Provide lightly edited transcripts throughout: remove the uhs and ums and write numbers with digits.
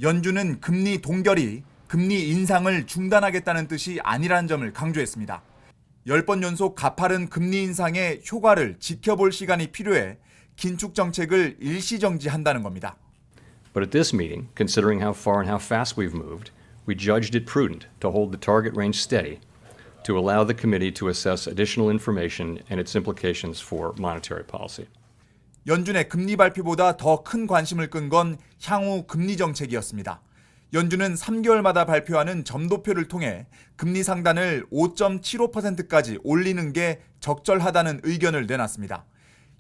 연준은 금리 동결이 금리 인상을 중단하겠다는 뜻이 아니라는 점을 강조했습니다. 10번 연속 가파른 금리 인상의 효과를 지켜볼 시간이 필요해 긴축 정책을 일시정지한다는 겁니다. But at this meeting, considering how far and how fast we've moved, we judged it prudent to hold the target range steady to allow the committee to assess additional information and its implications for monetary policy. 연준의 금리 발표보다 더 큰 관심을 끈 건 향후 금리 정책이었습니다. 연준은 3개월마다 발표하는 점도표를 통해 금리 상단을 5.75%까지 올리는 게 적절하다는 의견을 내놨습니다.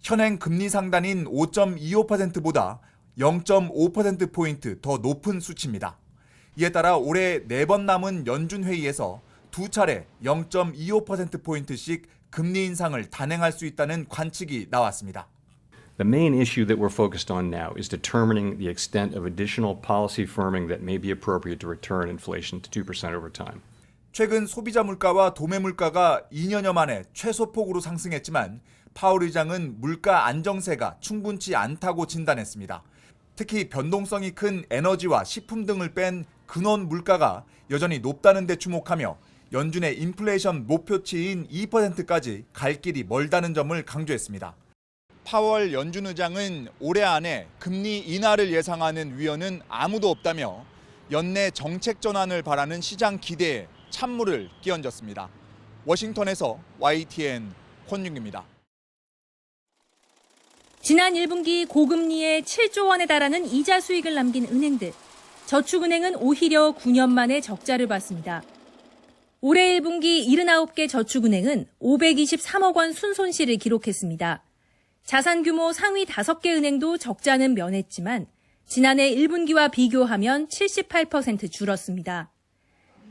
현행 금리 상단인 5.25%보다 0.5%포인트 더 높은 수치입니다. 이에 따라 올해 4번 남은 연준 회의에서 2차례 0.25%포인트씩 금리 인상을 단행할 수 있다는 관측이 나왔습니다. The main issue that we're focused on now is determining the extent of additional policy firming that may be appropriate to return inflation to 2% over time. 최근 소비자 물가와 도매 물가가 2년여 만에 최소폭으로 상승했지만 파월 의장은 물가 안정세가 충분치 않다고 진단했습니다. 특히 변동성이 큰 에너지와 식품 등을 뺀 근원 물가가 여전히 높다는 데 주목하며 연준의 인플레이션 목표치인 2%까지 갈 길이 멀다는 점을 강조했습니다. 파월 연준 의장은 올해 안에 금리 인하를 예상하는 위원은 아무도 없다며 연내 정책 전환을 바라는 시장 기대에 찬물을 끼얹었습니다. 워싱턴에서 YTN 권윤기입니다. 지난 1분기 고금리에 7조 원에 달하는 이자 수익을 남긴 은행들. 저축은행은 오히려 9년 만에 적자를 봤습니다. 올해 1분기 79개 저축은행은 523억 원 순손실을 기록했습니다. 자산 규모 상위 5개 은행도 적자는 면했지만 지난해 1분기와 비교하면 78% 줄었습니다.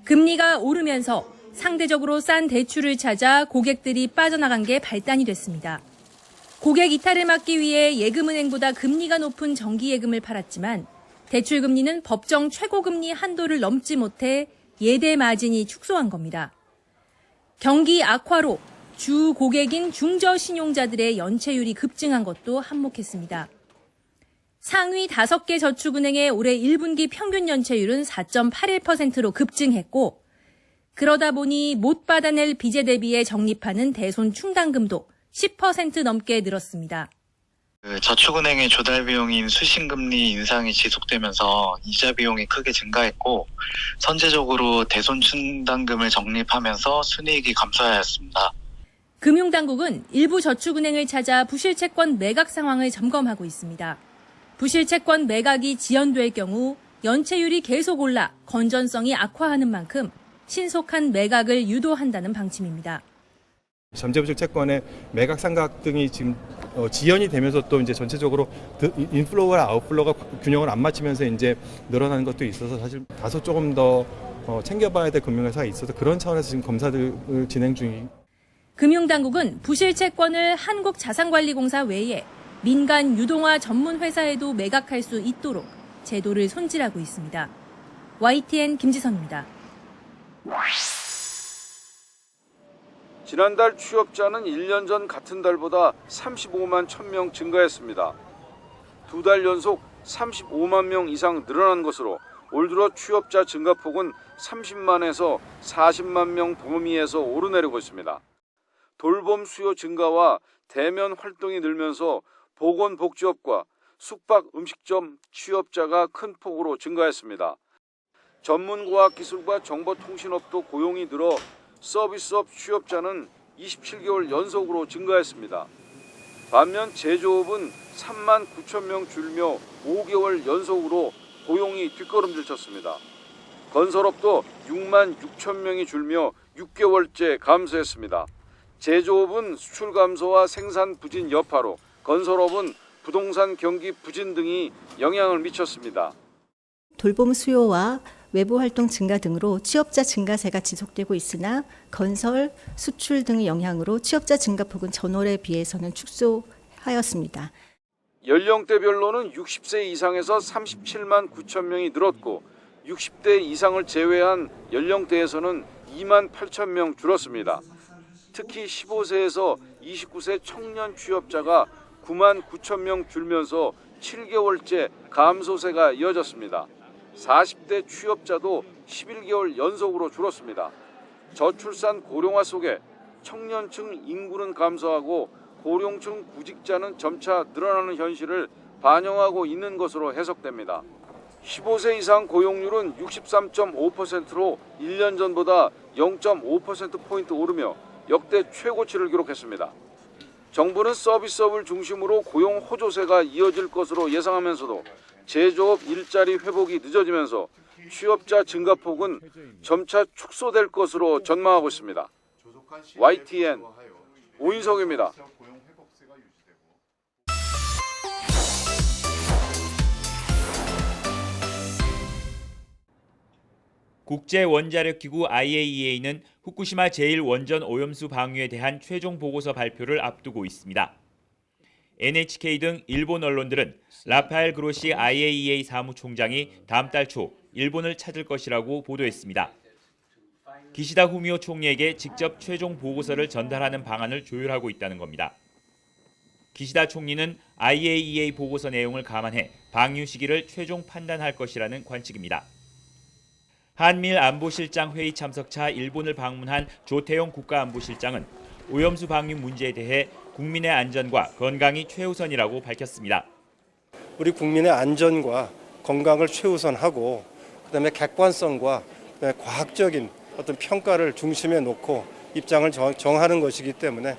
금리가 오르면서 상대적으로 싼 대출을 찾아 고객들이 빠져나간 게 발단이 됐습니다. 고객 이탈을 막기 위해 예금은행보다 금리가 높은 정기예금을 팔았지만 대출금리는 법정 최고금리 한도를 넘지 못해 예대 마진이 축소한 겁니다. 경기 악화로 주 고객인 중저신용자들의 연체율이 급증한 것도 한몫했습니다. 상위 5개 저축은행의 올해 1분기 평균 연체율은 4.81%로 급증했고 그러다 보니 못 받아낼 빚에 대비해 적립하는 대손 충당금도 10% 넘게 늘었습니다. 저축은행의 조달 비용인 수신금리 인상이 지속되면서 이자 비용이 크게 증가했고 선제적으로 대손 충당금을 적립하면서 순이익이 감소하였습니다. 금융당국은 일부 저축은행을 찾아 부실채권 매각 상황을 점검하고 있습니다. 부실채권 매각이 지연될 경우 연체율이 계속 올라 건전성이 악화하는 만큼 신속한 매각을 유도한다는 방침입니다. 잠재부실 채권의 매각 상각 등이 지금 지연이 되면서 또 이제 전체적으로 인플로우와 아웃플로우가 균형을 안 맞추면서 이제 늘어나는 것도 있어서 사실 다소 조금 더 챙겨봐야 될 금융회사가 있어서 그런 차원에서 지금 검사를 진행 중입니다. 금융당국은 부실채권을 한국자산관리공사 외에 민간 유동화 전문 회사에도 매각할 수 있도록 제도를 손질하고 있습니다. YTN 김지선입니다. 지난달 취업자는 1년 전 같은 달보다 35만 1,000명 증가했습니다. 2달 연속 35만 명 이상 늘어난 것으로 올 들어 취업자 증가폭은 30만에서 40만 명 범위에서 오르내리고 있습니다. 돌봄 수요 증가와 대면 활동이 늘면서 보건복지업과 숙박 음식점 취업자가 큰 폭으로 증가했습니다. 전문과학기술과 정보통신업도 고용이 늘어 서비스업 취업자는 27개월 연속으로 증가했습니다. 반면 제조업은 3만 9천 명 줄며 5개월 연속으로 고용이 뒷걸음질 쳤습니다. 건설업도 6만 6천 명이 줄며 6개월째 감소했습니다. 제조업은 수출 감소와 생산 부진 여파로, 건설업은 부동산 경기 부진 등이 영향을 미쳤습니다. 돌봄 수요와 외부 활동 증가 등으로 취업자 증가세가 지속되고 있으나 건설, 수출 등의 영향으로 취업자 증가폭은 전월에 비해서는 축소하였습니다. 연령대별로는 60세 이상에서 37만 9천 명이 늘었고 60대 이상을 제외한 연령대에서는 2만 8천 명 줄었습니다. 특히 15세에서 29세 청년 취업자가 9만 9천 명 줄면서 7개월째 감소세가 이어졌습니다. 40대 취업자도 11개월 연속으로 줄었습니다. 저출산 고령화 속에 청년층 인구는 감소하고 고령층 구직자는 점차 늘어나는 현실을 반영하고 있는 것으로 해석됩니다. 15세 이상 고용률은 63.5%로 1년 전보다 0.5%포인트 오르며 역대 최고치를 기록했습니다. 정부는 서비스업을 중심으로 고용 호조세가 이어질 것으로 예상하면서도 제조업 일자리 회복이 늦어지면서 취업자 증가폭은 점차 축소될 것으로 전망하고 있습니다. YTN 오인석입니다. 국제원자력기구 IAEA는 후쿠시마 제1원전 오염수 방류에 대한 최종 보고서 발표를 앞두고 있습니다. NHK 등 일본 언론들은 라파엘 그로시 IAEA 사무총장이 다음 달 초 일본을 찾을 것이라고 보도했습니다. 기시다 후미오 총리에게 직접 최종 보고서를 전달하는 방안을 조율하고 있다는 겁니다. 기시다 총리는 IAEA 보고서 내용을 감안해 방류 시기를 최종 판단할 것이라는 관측입니다. 한미일 안보실장 회의 참석차 일본을 방문한 조태용 국가안보실장은 오염수 방류 문제에 대해 국민의 안전과 건강이 최우선이라고 밝혔습니다. 우리 국민의 안전과 건강을 최우선하고 그다음에 객관성과 그다음에 과학적인 어떤 평가를 중심에 놓고 입장을 정하는 것이기 때문에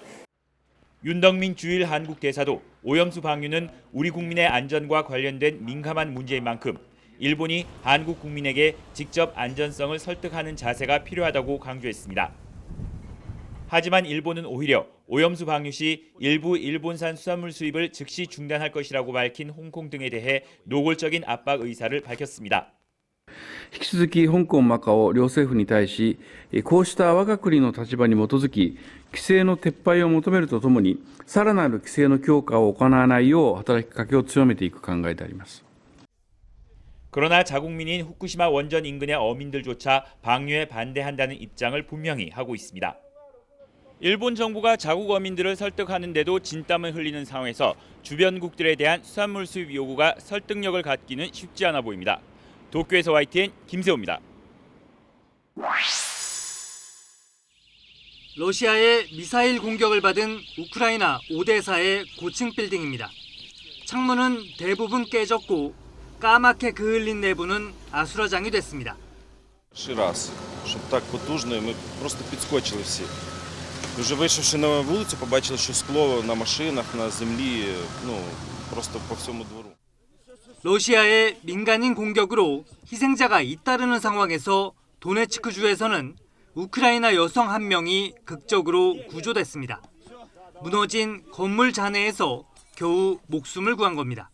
윤덕민 주일 한국 대사도 오염수 방류는 우리 국민의 안전과 관련된 민감한 문제인 만큼 일본이 한국 국민에게 직접 안전성을 설득하는 자세가 필요하다고 강조했습니다. 하지만 일본은 오히려 오염수 방류 시 일부 일본산 수산물 수입을 즉시 중단할 것이라고 밝힌 홍콩 등에 대해 노골적인 압박 의사를 밝혔습니다. 引き続き香港、マカオ両政府に対し、こうした我が国の立場に基づき、規制の撤廃を求めるとともに、さらなる規制の強化を行わないよう働きかけを強めていく考えであります。 그러나 자국민인 후쿠시마 원전 인근의 어민들조차 방류에 반대한다는 입장을 분명히 하고 있습니다. 일본 정부가 자국 어민들을 설득하는데도 진땀을 흘리는 상황에서 주변국들에 대한 수산물 수입 요구가 설득력을 갖기는 쉽지 않아 보입니다. 도쿄에서 YTN 김세호입니다. 러시아의 미사일 공격을 받은 우크라이나 오데사의 고층 빌딩입니다. 창문은 대부분 깨졌고 까맣게 그을린 내부는 아수라장이 됐습니다. раз, щоб так потужно, ми просто підскочили всі. Вже вийшовши на вулицю, побачили, що скло на машинах, на землі, просто по всьому двору. 러시아의 민간인 공격으로 희생자가 잇따르는 상황에서 도네츠크주에서는 우크라이나 여성 한 명이 극적으로 구조됐습니다. 무너진 건물 잔해에서 겨우 목숨을 구한 겁니다.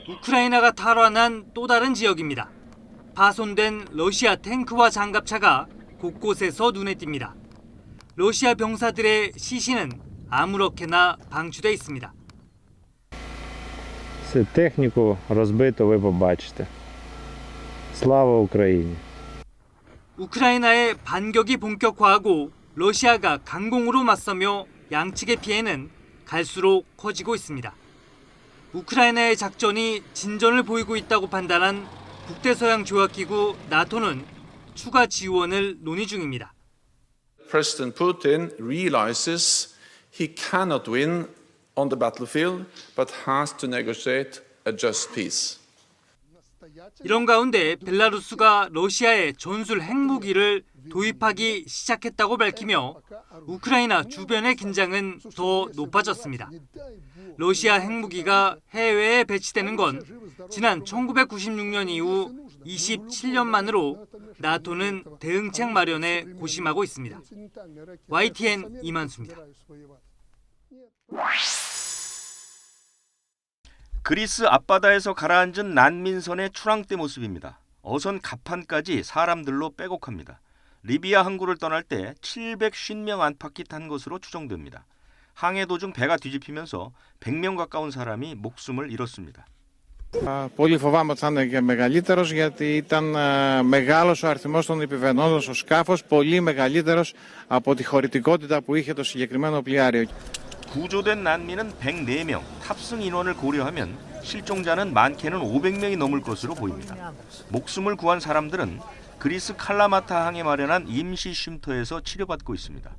우크라이나가 탈환한 또 다른 지역입니다. 파손된 러시아 탱크와 장갑차가 곳곳에서 눈에 띕니다. 러시아 병사들의 시신은 아무렇게나 방치돼 있습니다. Цю техніку розбито ви побачите. Слава Україні! 우크라이나의 반격이 본격화하고 러시아가 강공으로 맞서며 양측의 피해는 갈수록 커지고 있습니다. 우크라이나의 작전이 진전을 보이고 있다고 판단한 북대서양 조약기구 나토는 추가 지원을 논의 중입니다. President Putin realizes he cannot win on the battlefield, but has to negotiate a just peace. 이런 가운데 벨라루스가 러시아에 전술 핵무기를 도입하기 시작했다고 밝히며 우크라이나 주변의 긴장은 더 높아졌습니다. 러시아 핵무기가 해외에 배치되는 건 지난 1996년 이후 27년 만으로 나토는 대응책 마련에 고심하고 있습니다. YTN 이만수입니다. 그리스 앞바다에서 가라앉은 난민선의 출항대 모습입니다. 어선 갑판까지 사람들로 빼곡합니다. 리비아 항구를 떠날 때 750명 안팎이 탄 것으로 추정됩니다. 항해 도중 배가 뒤집히면서 100명 가까운 사람이 목숨을 잃었습니다. Πολύ φοβάμαι ότι θα είναι και μεγαλύτερος, γιατί ήταν μεγάλος ο αριθμός των επιβαινόντων στο σκάφος, πολύ μεγαλύτερος από τη χωρητικότητα που είχε το συγκεκριμένο πλοιάριο. 구조된 난민은 104명, 탑승 인원을 고려하면 실종자는 많게는 500명이 넘을 것으로 보입니다. 목숨을 구한 사람들은 그리스 칼라마타 항에 마련한 임시 쉼터에서 치료받고 있습니다.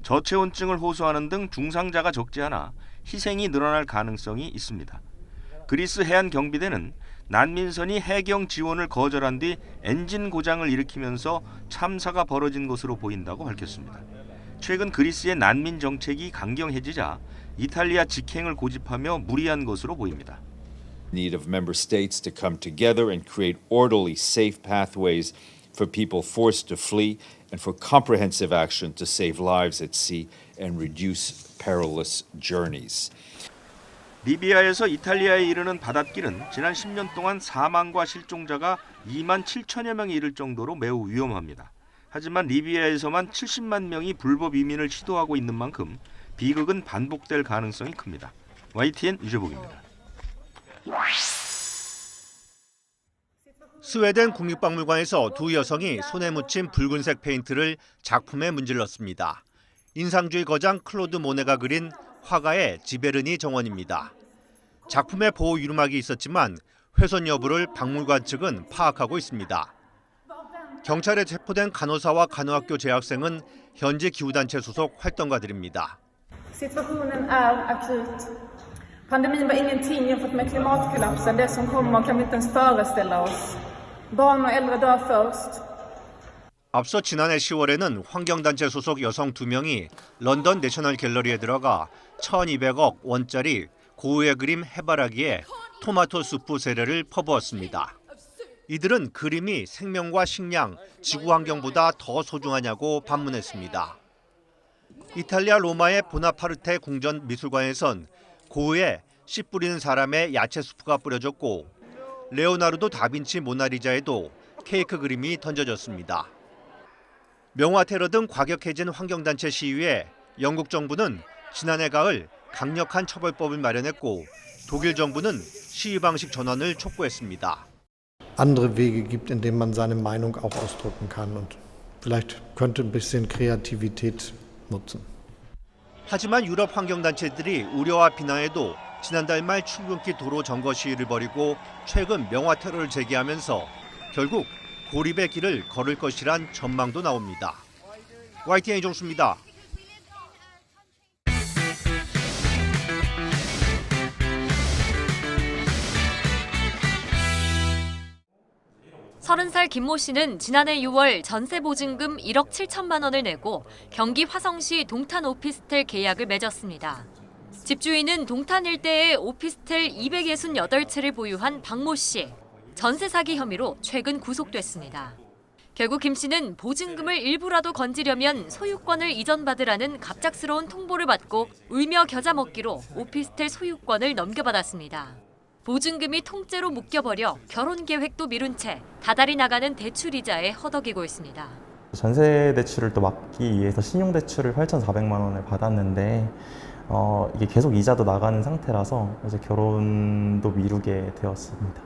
저체온증을 호소하는 등 중상자가 적지 않아 희생이 늘어날 가능성이 있습니다. 그리스 해안 경비대는 난민선이 해경 지원을 거절한 뒤 엔진 고장을 일으키면서 참사가 벌어진 것으로 보인다고 밝혔습니다. 최근 그리스의 난민 정책이 강경해지자 이탈리아 직행을 고집하며 무리한 것으로 보입니다. Need of member states to come together and create orderly, safe pathways for people forced to flee and for comprehensive action to save lives at sea and reduce perilous journeys. 리비아에서 이탈리아에 이르는 바닷길은 지난 10년 동안 사망과 실종자가 2만 7천여 명이 이를 정도로 매우 위험합니다. 하지만 리비아에서만 70만 명이 불법 이민을 시도하고 있는 만큼 비극은 반복될 가능성이 큽니다. YTN 유재복입니다. 스웨덴 국립박물관에서 두 여성이 손에 묻힌 붉은색 페인트를 작품에 문질렀습니다. 인상주의 거장 클로드 모네가 그린 화가의 지베르니 정원입니다. 작품에 보호 유리막이 있었지만 훼손 여부를 박물관 측은 파악하고 있습니다. 경찰에 체포된 간호사와 간호학교 재학생은 현지 기후단체 소속 활동가들입니다. Situationen är akut. Pandemin var ingenting jämfört med klimatkollapsen. Det som kommer kan vi inte ens föreställa oss. Barn och äldre dör först. 앞서 지난해 10월에는 환경단체 소속 여성 2명이 런던 내셔널 갤러리에 들어가 1,200억 원짜리 고흐의 그림 해바라기에 토마토 수프 세례를 퍼부었습니다. 이들은 그림이 생명과 식량, 지구 환경보다 더 소중하냐고 반문했습니다. 이탈리아 로마의 보나파르테 궁전 미술관에선 고흐의 씨 뿌리는 사람의 야채 수프가 뿌려졌고 레오나르도 다빈치 모나리자에도 케이크 그림이 던져졌습니다. 명화 테러 등 과격해진 환경단체 시위에 영국 정부는 지난해 가을 강력한 처벌법을 마련했고 독일 정부는 시위 방식 전환을 촉구했습니다. andere Wege gibt, in denen man seine Meinung auch ausdrücken kann und vielleicht könnte ein bisschen Kreativität nutzen. 하지만 유럽 환경단체들이 우려와 비난에도 지난달 말 출근길 도로 점거 시위를 벌이고 최근 명화 테러를 제기하면서 결국 고립의 길을 걸을 것이란 전망도 나옵니다. YTN 이종수입니다. 30살 김모 씨는 지난해 6월 전세 보증금 1억 7천만 원을 내고 경기 화성시 동탄 오피스텔 계약을 맺었습니다. 집주인은 동탄 일대에 오피스텔 268채를 보유한 박모 씨. 전세 사기 혐의로 최근 구속됐습니다. 결국 김 씨는 보증금을 일부라도 건지려면 소유권을 이전받으라는 갑작스러운 통보를 받고 울며 겨자 먹기로 오피스텔 소유권을 넘겨받았습니다. 보증금이 통째로 묶여버려 결혼 계획도 미룬 채 다달이 나가는 대출이자에 허덕이고 있습니다. 전세 대출을 또 막기 위해서 신용대출을 8,400만 원을 받았는데 이게 계속 이자도 나가는 상태라서 이제 결혼도 미루게 되었습니다.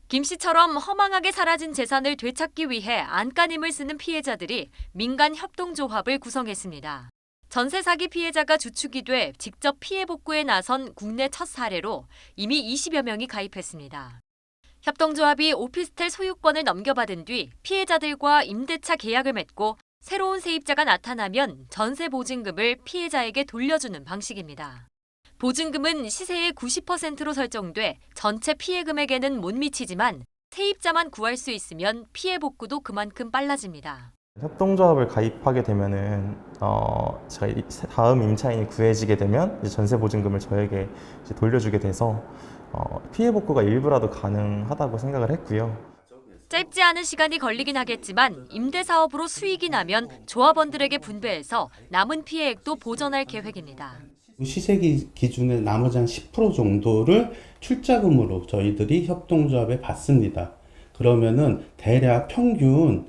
김 씨처럼 허망하게 사라진 재산을 되찾기 위해 안간힘을 쓰는 피해자들이 민간 협동조합을 구성했습니다. 전세 사기 피해자가 주축이 돼 직접 피해 복구에 나선 국내 첫 사례로 이미 20여 명이 가입했습니다. 협동조합이 오피스텔 소유권을 넘겨받은 뒤 피해자들과 임대차 계약을 맺고 새로운 세입자가 나타나면 전세 보증금을 피해자에게 돌려주는 방식입니다. 보증금은 시세의 90%로 설정돼 전체 피해 금액에는 못 미치지만 세입자만 구할 수 있으면 피해 복구도 그만큼 빨라집니다. 협동조합을 가입하게 되면은 제가 다음 임차인이 구해지게 되면 이제 전세 보증금을 저에게 이제 돌려주게 돼서 피해 복구가 일부라도 가능하다고 생각을 했고요. 짧지 않은 시간이 걸리긴 하겠지만 임대 사업으로 수익이 나면 조합원들에게 분배해서 남은 피해액도 보전할 계획입니다. 시세 기준의 나머지 한 10% 정도를 출자금으로 저희들이 협동조합에 받습니다. 그러면은 대략 평균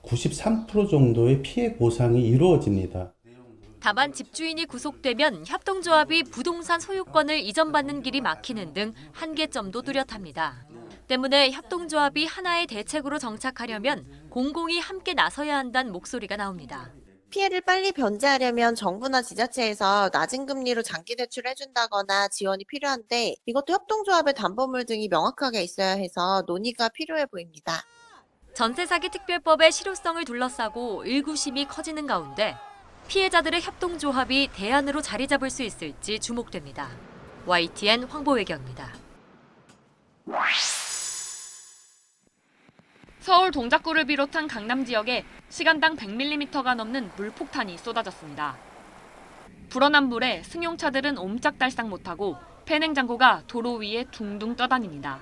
93% 정도의 피해 보상이 이루어집니다. 다만 집주인이 구속되면 협동조합이 부동산 소유권을 이전받는 길이 막히는 등 한계점도 뚜렷합니다. 때문에 협동조합이 하나의 대책으로 정착하려면 공공이 함께 나서야 한다는 목소리가 나옵니다. 피해를 빨리 변제하려면 정부나 지자체에서 낮은 금리로 장기 대출을 해준다거나 지원이 필요한데 이것도 협동조합의 담보물 등이 명확하게 있어야 해서 논의가 필요해 보입니다. 전세 사기 특별법의 실효성을 둘러싸고 의구심이 커지는 가운데 피해자들의 협동조합이 대안으로 자리 잡을 수 있을지 주목됩니다. YTN 황보외경입니다. 서울 동작구를 비롯한 강남 지역에 시간당 100mm가 넘는 물폭탄이 쏟아졌습니다. 불어난 물에 승용차들은 옴짝달싹 못하고 폐냉장고가 도로 위에 둥둥 떠다닙니다.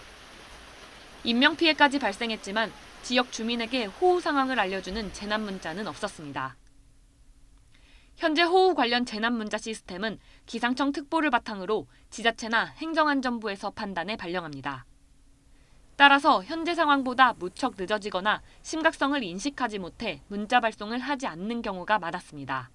인명피해까지 발생했지만 지역 주민에게 호우 상황을 알려주는 재난문자는 없었습니다. 현재 호우 관련 재난문자 시스템은 기상청 특보를 바탕으로 지자체나 행정안전부에서 판단해 발령합니다. 따라서 현재 상황보다 무척 늦어지거나 심각성을 인식하지 못해 문자 발송을 하지 않는 경우가 많았습니다.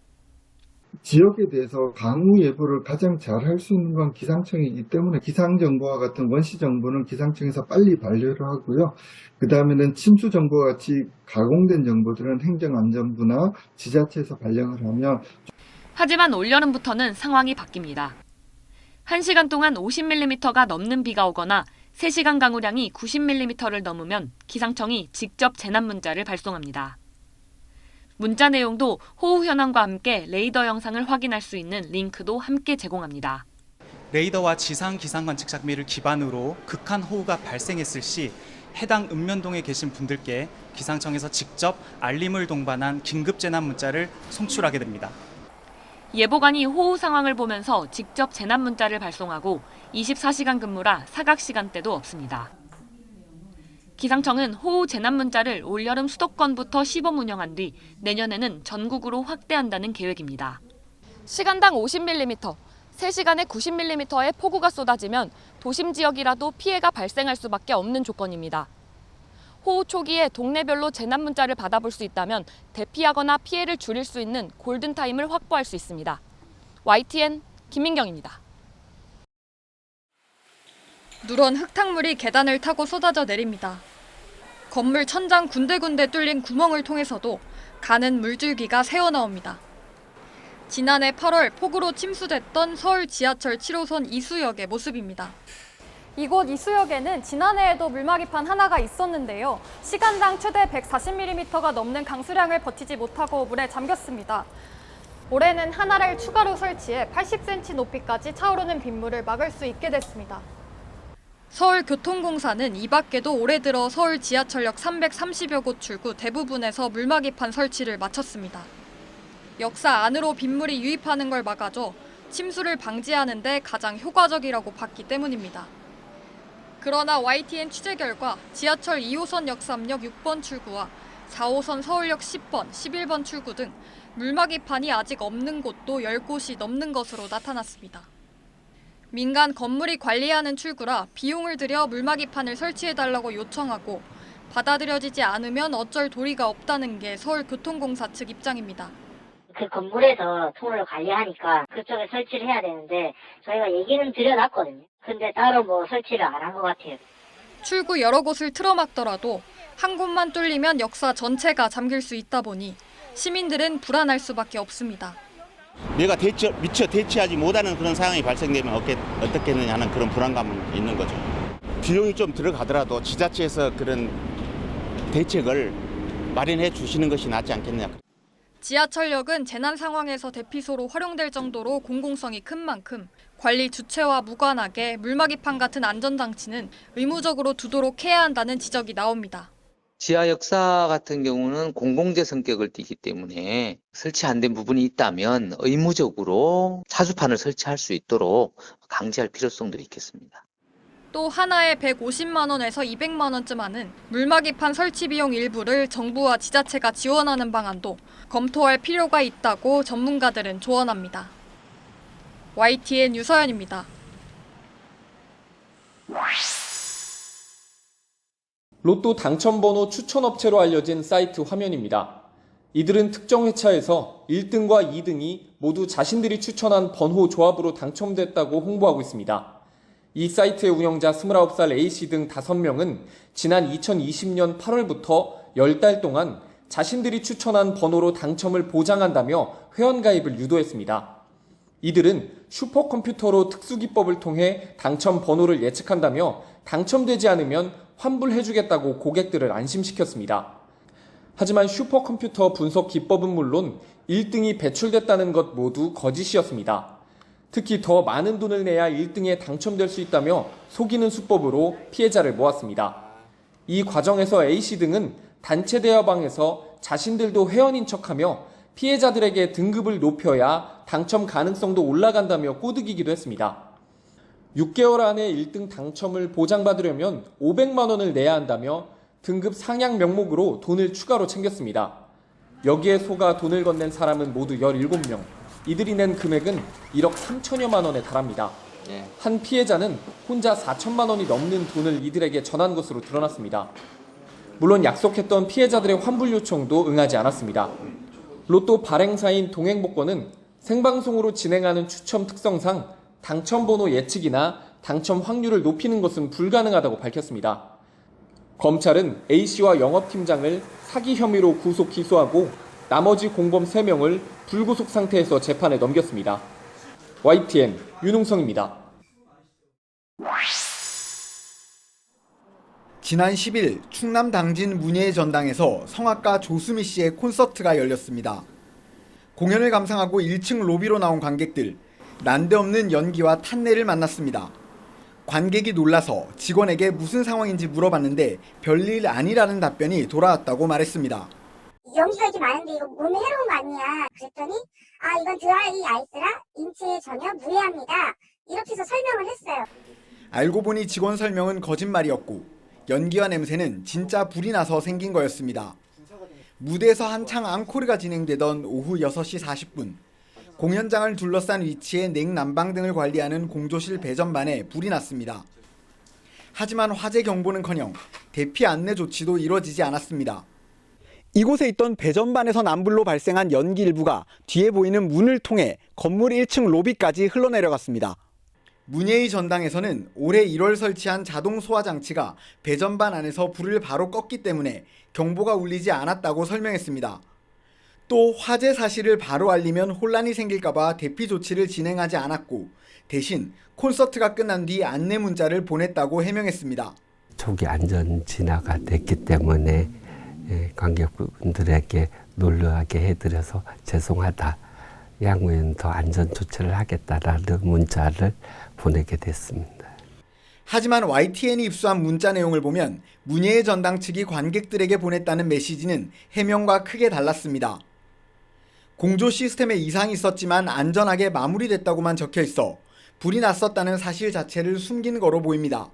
지역에 대해서 강우 예보를 가장 잘 할 수 있는 건 기상청이기 때문에 기상정보와 같은 원시정보는 기상청에서 빨리 반려를 하고요. 그 다음에는 침수정보와 같이 가공된 정보들은 행정안전부나 지자체에서 발령을 하면. 하지만 올여름부터는 상황이 바뀝니다. 1시간 동안 50mm가 넘는 비가 오거나 3시간 강우량이 90mm를 넘으면 기상청이 직접 재난문자를 발송합니다. 문자 내용도 호우 현황과 함께 레이더 영상을 확인할 수 있는 링크도 함께 제공합니다. 레이더와 지상 기상 관측 장비를 기반으로 극한 호우가 발생했을 시 해당 읍면동에 계신 분들께 기상청에서 직접 알림을 동반한 긴급 재난 문자를 송출하게 됩니다. 예보관이 호우 상황을 보면서 직접 재난 문자를 발송하고 24시간 근무라 사각 시간대도 없습니다. 기상청은 호우 재난 문자를 올여름 수도권부터 시범 운영한 뒤 내년에는 전국으로 확대한다는 계획입니다. 시간당 50mm, 3시간에 90mm의 폭우가 쏟아지면 도심 지역이라도 피해가 발생할 수밖에 없는 조건입니다. 호우 초기에 동네별로 재난 문자를 받아볼 수 있다면 대피하거나 피해를 줄일 수 있는 골든타임을 확보할 수 있습니다. YTN 김민경입니다. 누런 흙탕물이 계단을 타고 쏟아져 내립니다. 건물 천장 군데군데 뚫린 구멍을 통해서도 가는 물줄기가 새어나옵니다. 지난해 8월 폭우로 침수됐던 서울 지하철 7호선 이수역의 모습입니다. 이곳 이수역에는 지난해에도 물막이판 하나가 있었는데요. 시간당 최대 140mm가 넘는 강수량을 버티지 못하고 물에 잠겼습니다. 올해는 하나를 추가로 설치해 80cm 높이까지 차오르는 빗물을 막을 수 있게 됐습니다. 서울교통공사는 이 밖에도 올해 들어 서울 지하철역 330여 곳 출구 대부분에서 물막이판 설치를 마쳤습니다. 역사 안으로 빗물이 유입하는 걸 막아줘 침수를 방지하는 데 가장 효과적이라고 봤기 때문입니다. 그러나 YTN 취재 결과 지하철 2호선 역삼역 6번 출구와 4호선 서울역 10번, 11번 출구 등 물막이판이 아직 없는 곳도 10곳이 넘는 것으로 나타났습니다. 민간 건물이 관리하는 출구라 비용을 들여 물막이판을 설치해달라고 요청하고 받아들여지지 않으면 어쩔 도리가 없다는 게 서울교통공사 측 입장입니다. 그 건물에서 통로를 관리하니까 그쪽에 설치를 해야 되는데 저희가 얘기는 드려놨거든요. 근데 따로 설치를 안 한 것 같아요. 출구 여러 곳을 틀어막더라도 한 곳만 뚫리면 역사 전체가 잠길 수 있다 보니 시민들은 불안할 수밖에 없습니다. 내가 미처 대처하지 못하는 그런 상황이 발생되면 어떻겠느냐 하는 그런 불안감은 있는 거죠. 비용이 좀 들어가더라도 지자체에서 그런 대책을 마련해 주시는 것이 낫지 않겠냐. 지하철역은 재난 상황에서 대피소로 활용될 정도로 공공성이 큰 만큼 관리 주체와 무관하게 물막이판 같은 안전장치는 의무적으로 두도록 해야 한다는 지적이 나옵니다. 지하 역사 같은 경우는 공공재 성격을 띠기 때문에 설치 안 된 부분이 있다면 의무적으로 차주판을 설치할 수 있도록 강제할 필요성도 있겠습니다. 또 하나에 150만 원에서 200만 원쯤 하는 물막이판 설치 비용 일부를 정부와 지자체가 지원하는 방안도 검토할 필요가 있다고 전문가들은 조언합니다. YTN 유서연입니다. 로또 당첨번호 추천업체로 알려진 사이트 화면입니다. 이들은 특정 회차에서 1등과 2등이 모두 자신들이 추천한 번호 조합으로 당첨됐다고 홍보하고 있습니다. 이 사이트의 운영자 29살 A씨 등 5명은 지난 2020년 8월부터 10달 동안 자신들이 추천한 번호로 당첨을 보장한다며 회원가입을 유도했습니다. 이들은 슈퍼컴퓨터로 특수기법을 통해 당첨 번호를 예측한다며 당첨되지 않으면 환불해주겠다고 고객들을 안심시켰습니다. 하지만 슈퍼컴퓨터 분석 기법은 물론 1등이 배출됐다는 것 모두 거짓이었습니다. 특히 더 많은 돈을 내야 1등에 당첨될 수 있다며 속이는 수법으로 피해자를 모았습니다. 이 과정에서 A씨 등은 단체 대화방에서 자신들도 회원인 척하며 피해자들에게 등급을 높여야 당첨 가능성도 올라간다며 꼬드기기도 했습니다. 6개월 안에 1등 당첨을 보장받으려면 500만 원을 내야 한다며 등급 상향 명목으로 돈을 추가로 챙겼습니다. 여기에 속아 돈을 건넨 사람은 모두 17명. 이들이 낸 금액은 1억 3천여만 원에 달합니다. 한 피해자는 혼자 4천만 원이 넘는 돈을 이들에게 전한 것으로 드러났습니다. 물론 약속했던 피해자들의 환불 요청도 응하지 않았습니다. 로또 발행사인 동행복권은 생방송으로 진행하는 추첨 특성상 당첨번호 예측이나 당첨 확률을 높이는 것은 불가능하다고 밝혔습니다. 검찰은 A씨와 영업팀장을 사기 혐의로 구속 기소하고 나머지 공범 3명을 불구속 상태에서 재판에 넘겼습니다. YTN 윤웅성입니다. 지난 10일 충남 당진 문예의 전당에서 성악가 조수미 씨의 콘서트가 열렸습니다. 공연을 감상하고 1층 로비로 나온 관객들, 난데없는 연기와 탄내를 만났습니다. 관객이 놀라서 직원에게 무슨 상황인지 물어봤는데 별일 아니라는 답변이 돌아왔다고 말했습니다. 연기가 이렇게 많은데 이거 몸에 해로운 거 아니야. 그랬더니 이건 드라이 아이스라 인체에 전혀 무해합니다. 이렇게 해서 설명을 했어요. 알고 보니 직원 설명은 거짓말이었고 연기와 냄새는 진짜 불이 나서 생긴 거였습니다. 무대에서 한창 앙코르가 진행되던 오후 6시 40분 공연장을 둘러싼 위치에 냉난방 등을 관리하는 공조실 배전반에 불이 났습니다. 하지만 화재 경보는커녕 대피 안내 조치도 이루어지지 않았습니다. 이곳에 있던 배전반에서 난불로 발생한 연기 일부가 뒤에 보이는 문을 통해 건물 1층 로비까지 흘러내려갔습니다. 문예의 전당에서는 올해 1월 설치한 자동 소화 장치가 배전반 안에서 불을 바로 껐기 때문에 경보가 울리지 않았다고 설명했습니다. 또 화재 사실을 바로 알리면 혼란이 생길까봐 대피 조치를 진행하지 않았고 대신 콘서트가 끝난 뒤 안내 문자를 보냈다고 해명했습니다. 초기 안전 진화가 됐기 때문에 관객분들에게 놀라게 해드려서 죄송하다. 향후에는 더 안전 조치를 하겠다라는 문자를 보내게 됐습니다. 하지만 YTN이 입수한 문자 내용을 보면 문예의 전당 측이 관객들에게 보냈다는 메시지는 해명과 크게 달랐습니다. 공조 시스템에 이상이 있었지만 안전하게 마무리됐다고만 적혀 있어 불이 났었다는 사실 자체를 숨긴 거로 보입니다.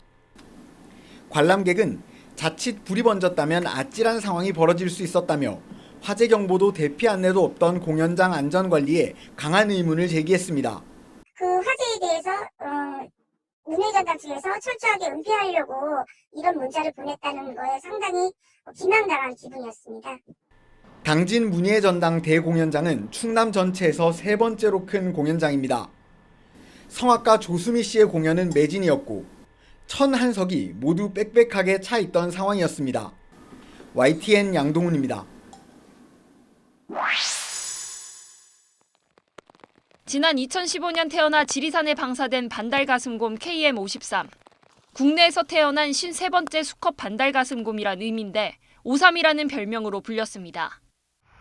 관람객은 자칫 불이 번졌다면 아찔한 상황이 벌어질 수 있었다며 화재 경보도 대피 안내도 없던 공연장 안전관리에 강한 의문을 제기했습니다. 그 화재에 대해서 문예의 전당 측에서 철저하게 은폐하려고 이런 문자를 보냈다는 거에 상당히 기망당한 기분이었습니다. 당진 문예의 전당 대공연장은 충남 전체에서 3번째로 큰 공연장입니다. 성악가 조수미 씨의 공연은 매진이었고 1,001석이 모두 빽빽하게 차 있던 상황이었습니다. YTN 양동훈입니다. 지난 2015년 태어나 지리산에 방사된 반달가슴곰 KM53. 국내에서 태어난 53번째 수컷 반달가슴곰이란 의미인데 오삼이라는 별명으로 불렸습니다.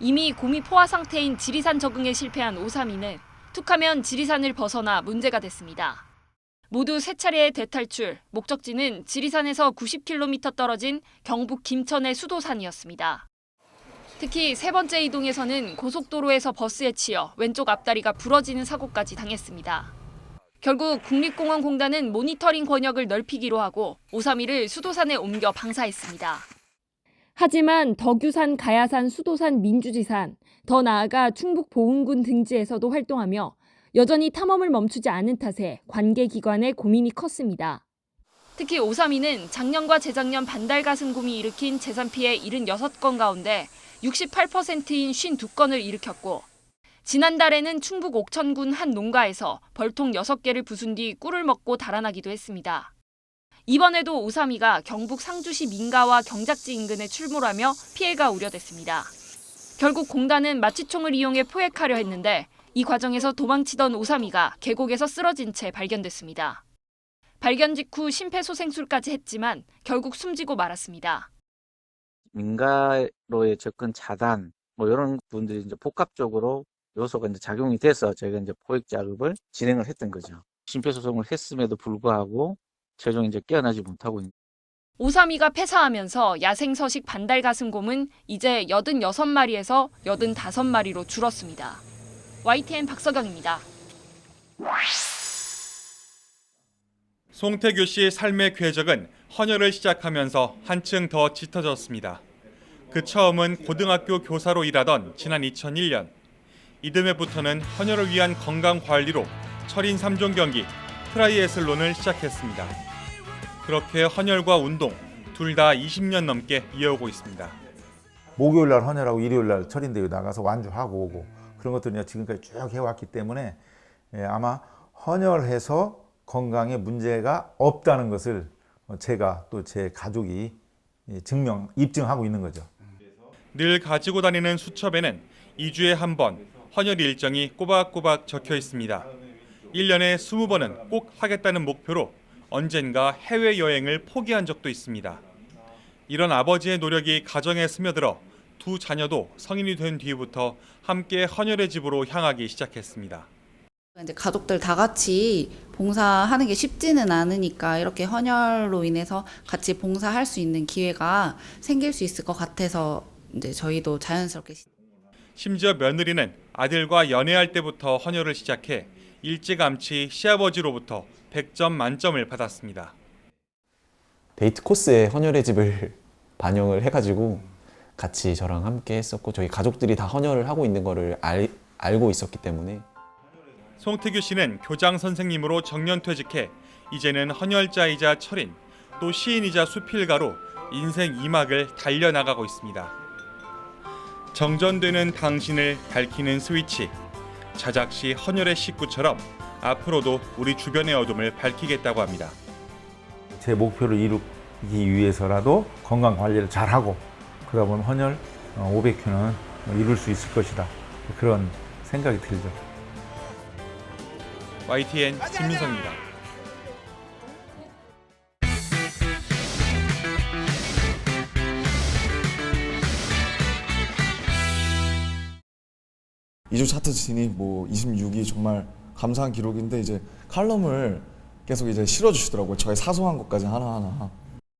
이미 곰이 포화 상태인 지리산 적응에 실패한 오삼이는 툭하면 지리산을 벗어나 문제가 됐습니다. 모두 3차례의 대탈출, 목적지는 지리산에서 90km 떨어진 경북 김천의 수도산이었습니다. 특히 3번째 이동에서는 고속도로에서 버스에 치여 왼쪽 앞다리가 부러지는 사고까지 당했습니다. 결국 국립공원공단은 모니터링 권역을 넓히기로 하고 오삼이를 수도산에 옮겨 방사했습니다. 하지만 덕유산, 가야산, 수도산, 민주지산, 더 나아가 충북 보은군 등지에서도 활동하며 여전히 탐험을 멈추지 않은 탓에 관계기관의 고민이 컸습니다. 특히 오삼이는 작년과 재작년 반달가슴곰이 일으킨 재산 피해 76건 가운데 68%인 52건을 일으켰고 지난달에는 충북 옥천군 한 농가에서 벌통 6개를 부순 뒤 꿀을 먹고 달아나기도 했습니다. 이번에도 오삼이가 경북 상주시 민가와 경작지 인근에 출몰하며 피해가 우려됐습니다. 결국 공단은 마취총을 이용해 포획하려 했는데 이 과정에서 도망치던 오삼이가 계곡에서 쓰러진 채 발견됐습니다. 발견 직후 심폐소생술까지 했지만 결국 숨지고 말았습니다. 민가로의 접근 차단, 이런 부분들이 이제 복합적으로 요소가 이제 작용이 돼서 저희가 이제 포획 작업을 진행을 했던 거죠. 심폐소생을 했음에도 불구하고 최종 이제 깨어나지 못하고 있는. 오삼이가 폐사하면서 야생서식 반달가슴곰은 이제 86마리에서 85마리로 줄었습니다. YTN 박서경입니다. 송태규 씨의 삶의 궤적은 헌혈을 시작하면서 한층 더 짙어졌습니다. 그 처음은 고등학교 교사로 일하던 지난 2001년. 이듬해부터는 헌혈을 위한 건강관리로 철인 3종 경기 트라이애슬론을 시작했습니다. 그렇게 헌혈과 운동 둘 다 20년 넘게 이어오고 있습니다. 목요일 날 헌혈하고 일요일 날 철인대회 나가서 완주하고 오고 그런 것들을 지금까지 쭉 해왔기 때문에 아마 헌혈해서 건강에 문제가 없다는 것을 제가 또 제 가족이 입증하고 있는 거죠. 늘 가지고 다니는 수첩에는 2주에 한 번 헌혈 일정이 꼬박꼬박 적혀 있습니다. 1년에 20번은 꼭 하겠다는 목표로 언젠가 해외여행을 포기한 적도 있습니다. 이런 아버지의 노력이 가정에 스며들어 두 자녀도 성인이 된 뒤부터 함께 헌혈의 집으로 향하기 시작했습니다. 이제 가족들 다 같이 봉사하는 게 쉽지는 않으니까 이렇게 헌혈로 인해서 같이 봉사할 수 있는 기회가 생길 수 있을 것 같아서 이제 저희도 자연스럽게. 심지어 며느리는 아들과 연애할 때부터 헌혈을 시작해 일찌감치 시아버지로부터 100점 만점을 받았습니다. 데이트 코스에 헌혈의 집을 반영을 해가지고 같이 저랑 함께 했었고 저희 가족들이 다 헌혈을 하고 있는 거를 알고 있었기 때문에. 송태규 씨는 교장 선생님으로 정년퇴직해 이제는 헌혈자이자 철인, 또 시인이자 수필가로 인생 2막을 달려나가고 있습니다. 정전되는 당신을 밝히는 스위치, 자작시 헌혈의 식구처럼 앞으로도 우리 주변의 어둠을 밝히겠다고 합니다. 제 목표를 이루기 위해서라도 건강 관리를 잘하고 그러다 보면 헌혈 500회는 이룰 수 있을 것이다. 그런 생각이 들죠. YTN 김민성입니다. 이주 차트 진입 26위 정말 감사한 기록인데 이제 칼럼을 계속 이제 실어주시더라고요. 저희 사소한 것까지 하나하나.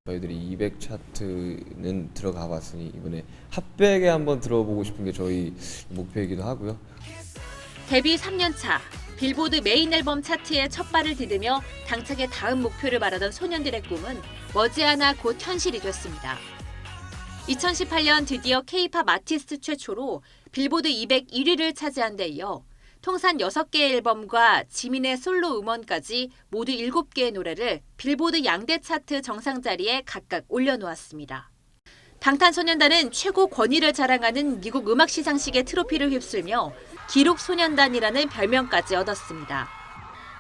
저희들이 200 차트는 들어가 봤으니 이번에 핫백에 한번 들어보고 싶은 게 저희 목표이기도 하고요. 데뷔 3년 차, 빌보드 메인 앨범 차트에 첫 발을 디디며 당차게 다음 목표를 말하던 소년들의 꿈은 머지않아 곧 현실이 됐습니다. 2018년 드디어 K-팝 아티스트 최초로 빌보드 200 1위를 차지한 데 이어 통산 6개의 앨범과 지민의 솔로 음원까지 모두 7개의 노래를 빌보드 양대 차트 정상 자리에 각각 올려놓았습니다. 방탄소년단은 최고 권위를 자랑하는 미국 음악 시상식의 트로피를 휩쓸며 기록소년단이라는 별명까지 얻었습니다.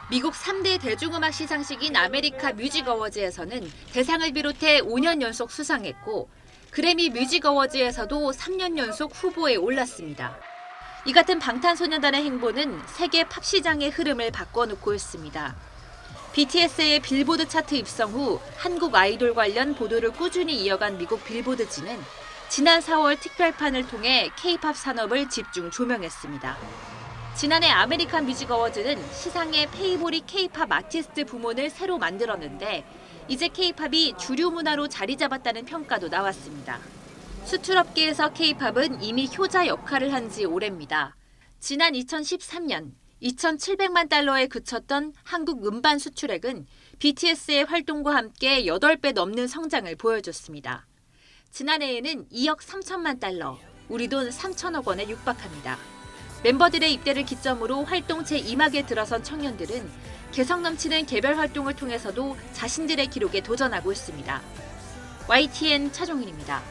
미국 3대 대중음악 시상식인 아메리카 뮤직 어워즈에서는 대상을 비롯해 5년 연속 수상했고 그래미 뮤직 어워즈에서도 3년 연속 후보에 올랐습니다. 이 같은 방탄소년단의 행보는 세계 팝 시장의 흐름을 바꿔놓고 있습니다. BTS의 빌보드 차트 입성 후 한국 아이돌 관련 보도를 꾸준히 이어간 미국 빌보드지는 지난 4월 특별판을 통해 K-팝 산업을 집중 조명했습니다. 지난해 아메리칸 뮤직 어워즈는 시상의 페이보릿 K-팝 아티스트 부문을 새로 만들었는데 이제 K-팝이 주류 문화로 자리 잡았다는 평가도 나왔습니다. 수출업계에서 K-팝은 이미 효자 역할을 한 지 오래입니다. 지난 2013년 2,700만 달러에 그쳤던 한국 음반 수출액은 BTS의 활동과 함께 8배 넘는 성장을 보여줬습니다. 지난해에는 2억 3천만 달러, 우리 돈 3천억 원에 육박합니다. 멤버들의 입대를 기점으로 활동 제2막에 들어선 청년들은 개성 넘치는 개별 활동을 통해서도 자신들의 기록에 도전하고 있습니다. YTN 차종일입니다.